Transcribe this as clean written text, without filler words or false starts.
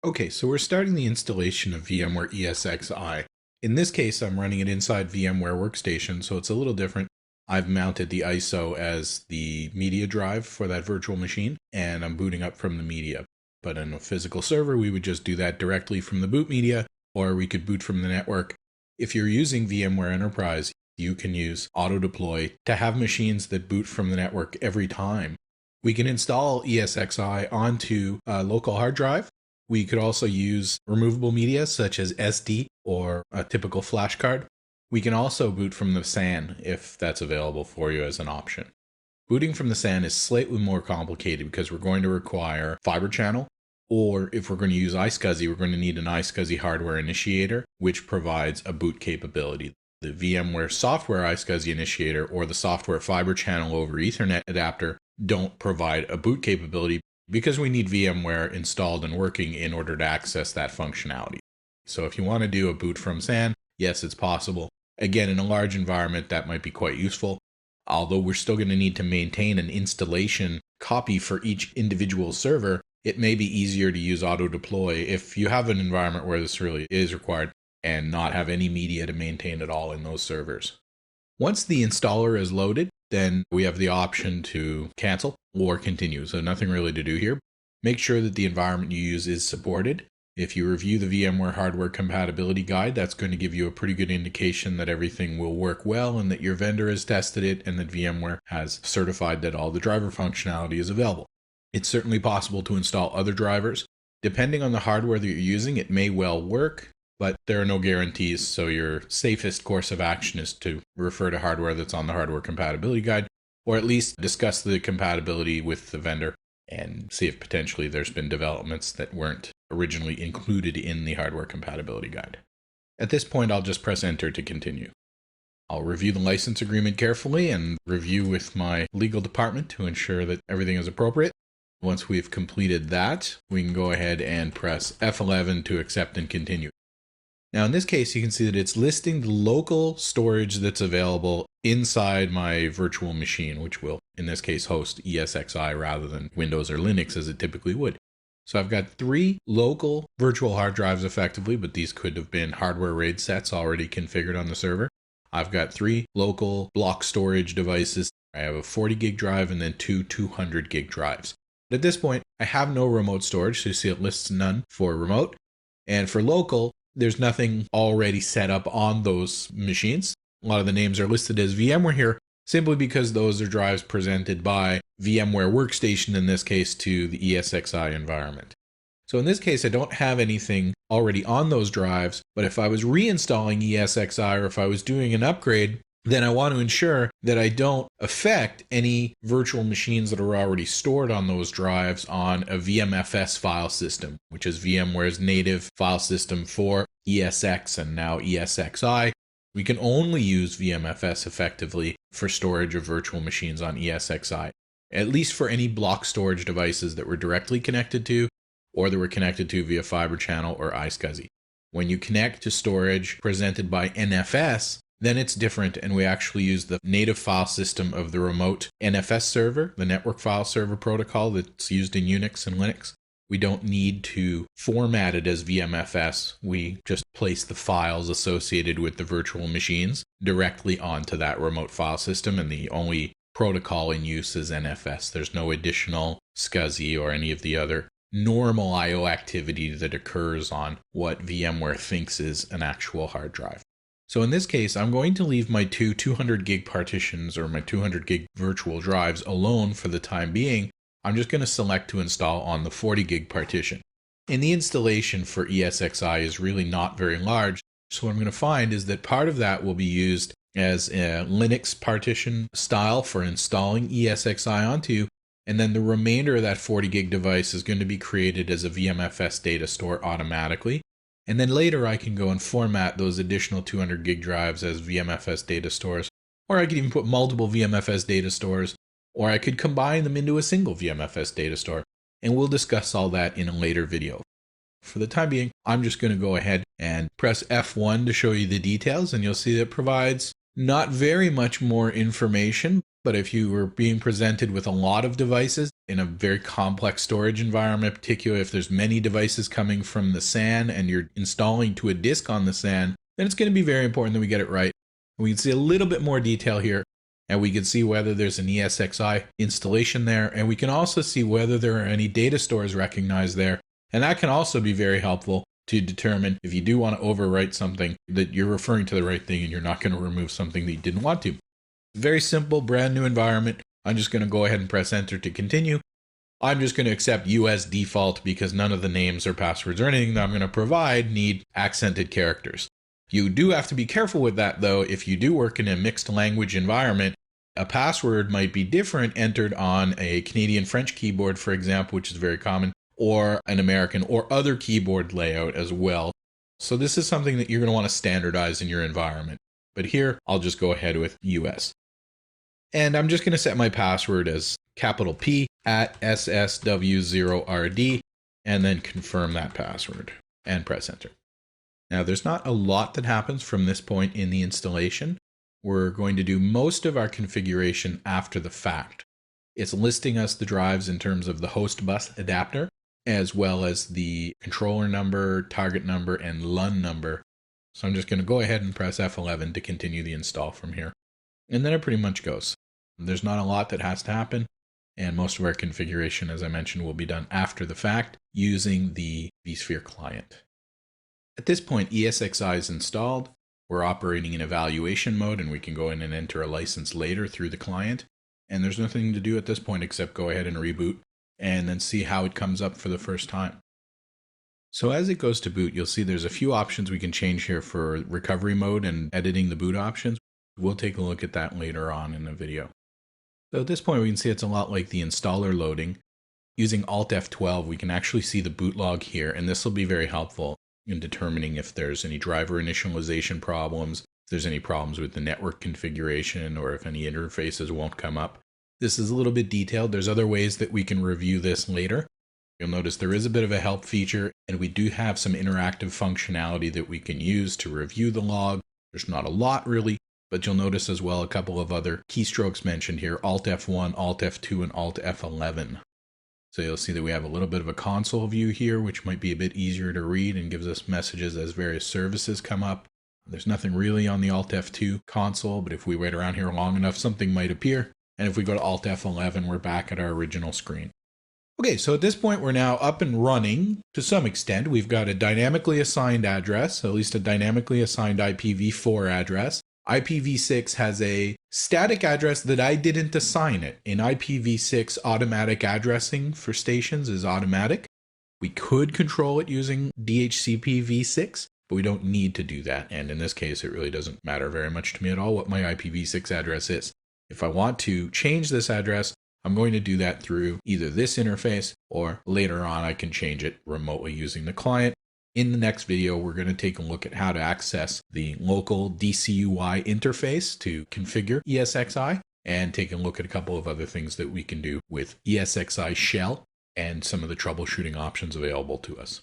Okay, so we're starting the installation of VMware ESXi. In this case, I'm running it inside VMware Workstation, so it's a little different. I've mounted the ISO as the media drive for that virtual machine, and I'm booting up from the media. But in a physical server, we would just do that directly from the boot media, or we could boot from the network. If you're using VMware Enterprise, you can use auto deploy to have machines that boot from the network every time. We can install ESXi onto a local hard drive. We could also use removable media such as SD or a typical flash card. We can also boot from the SAN if that's available for you as an option. Booting from the SAN is slightly more complicated because we're going to require fiber channel, or if we're going to use ESXi, we're going to need an ESXi hardware initiator, which provides a boot capability. The VMware software ESXi initiator or the software fiber channel over Ethernet adapter don't provide a boot capability because we need VMware installed and working in order to access that functionality. So if you want to do a boot from SAN, yes, it's possible. Again, in a large environment, that might be quite useful, although we're still going to need to maintain an installation copy for each individual server. It may be easier to use auto deploy if you have an environment where this really is required and not have any media to maintain at all in those servers. Once the installer is loaded, then we have the option to cancel or continue. So nothing really to do here. Make sure that the environment you use is supported. If you review the VMware hardware compatibility guide, that's going to give you a pretty good indication that everything will work well and that your vendor has tested it and that VMware has certified that all the driver functionality is available. It's certainly possible to install other drivers. Depending on the hardware that you're using, it may well work, but there are no guarantees, so your safest course of action is to refer to hardware that's on the hardware compatibility guide, or at least discuss the compatibility with the vendor and see if potentially there's been developments that weren't originally included in the hardware compatibility guide. At this point, I'll just press enter to continue. I'll review the license agreement carefully and review with my legal department to ensure that everything is appropriate. Once we've completed that, we can go ahead and press F11 to accept and continue. Now in this case, you can see that it's listing the local storage that's available inside my virtual machine, which will, in this case, host ESXi rather than Windows or Linux as it typically would. So I've got 3 local virtual hard drives effectively, but these could have been hardware RAID sets already configured on the server. I've got 3 local block storage devices. I have a 40 gig drive and then 2 200 gig drives. But at this point, I have no remote storage, so you see it lists none for remote. And for local, there's nothing already set up on those machines. A lot of the names are listed as VMware here, simply because those are drives presented by VMware Workstation, in this case, to the ESXi environment. So in this case, I don't have anything already on those drives, but if I was reinstalling ESXi or if I was doing an upgrade, then I want to ensure that I don't affect any virtual machines that are already stored on those drives on a VMFS file system, which is VMware's native file system for ESX and now ESXi. We can only use VMFS effectively for storage of virtual machines on ESXi, at least for any block storage devices that were directly connected to or that were connected to via fiber channel or ESXi. When you connect to storage presented by NFS, then it's different, and we actually use the native file system of the remote NFS server, the network file server protocol that's used in Unix and Linux. We don't need to format it as VMFS. We just place the files associated with the virtual machines directly onto that remote file system, and the only protocol in use is NFS. There's no additional SCSI or any of the other normal I/O activity that occurs on what VMware thinks is an actual hard drive. So in this case, I'm going to leave my 2 200 gig partitions or my 200 gig virtual drives alone for the time being. I'm just going to select to install on the 40 gig partition. And the installation for ESXi is really not very large. So what I'm going to find is that part of that will be used as a Linux partition style for installing ESXi onto, and then the remainder of that 40 gig device is going to be created as a VMFS data store automatically. And then later I can go and format those additional 200 gig drives as VMFS data stores, or I could even put multiple VMFS data stores, or I could combine them into a single VMFS data store. And we'll discuss all that in a later video. For the time being, I'm just going to go ahead and press F1 to show you the details, and you'll see that it provides not very much more information, But if you were being presented with a lot of devices in a very complex storage environment, particularly if there's many devices coming from the SAN and you're installing to a disk on the SAN, then it's going to be very important that we get it right. We can see a little bit more detail here, and we can see whether there's an ESXi installation there, and we can also see whether there are any data stores recognized there. And that can also be very helpful to determine if you do want to overwrite something, that you're referring to the right thing and you're not going to remove something that you didn't want to. Very simple, brand new environment. I'm just going to go ahead and press enter to continue. I'm just going to accept US default because none of the names or passwords or anything that I'm going to provide need accented characters. You do have to be careful with that though. If you do work in a mixed language environment, a password might be different entered on a Canadian French keyboard, for example, which is very common, or an American or other keyboard layout as well. So this is something that you're going to want to standardize in your environment. But here, I'll just go ahead with US. And I'm just going to set my password as capital P at SSW0RD and then confirm that password and press enter. Now there's not a lot that happens from this point in the installation. We're going to do most of our configuration after the fact. It's listing us the drives in terms of the host bus adapter, as well as the controller number, target number, and LUN number. So I'm just going to go ahead and press F11 to continue the install from here. And then it pretty much goes. There's not a lot that has to happen, and most of our configuration, as I mentioned, will be done after the fact using the vSphere client. At this point, ESXi is installed. We're operating in evaluation mode, and we can go in and enter a license later through the client. And there's nothing to do at this point except go ahead and reboot and then see how it comes up for the first time. So as it goes to boot, you'll see there's a few options we can change here for recovery mode and editing the boot options. We'll take a look at that later on in the video. So at this point, we can see it's a lot like the installer loading. Using Alt F12, we can actually see the boot log here, and this will be very helpful in determining if there's any driver initialization problems, if there's any problems with the network configuration, or if any interfaces won't come up. This is a little bit detailed. There's other ways that we can review this later. You'll notice there is a bit of a help feature, and we do have some interactive functionality that we can use to review the log. There's not a lot really, but you'll notice as well a couple of other keystrokes mentioned here, Alt F1, Alt F2, and Alt F11. So you'll see that we have a little bit of a console view here, which might be a bit easier to read and gives us messages as various services come up. There's nothing really on the Alt F2 console, but if we wait around here long enough, something might appear. And if we go to Alt F11, we're back at our original screen. Okay, so at this point, we're now up and running to some extent. We've got a dynamically assigned address, at least a dynamically assigned IPv4 address. IPv6 has a static address that I didn't assign it. In IPv6, automatic addressing for stations is automatic. We could control it using DHCP v6, but we don't need to do that. And in this case, it really doesn't matter very much to me at all what my IPv6 address is. If I want to change this address, I'm going to do that through either this interface or later on I can change it remotely using the client. In the next video, we're going to take a look at how to access the local DCUI interface to configure ESXi and take a look at a couple of other things that we can do with ESXi shell and some of the troubleshooting options available to us.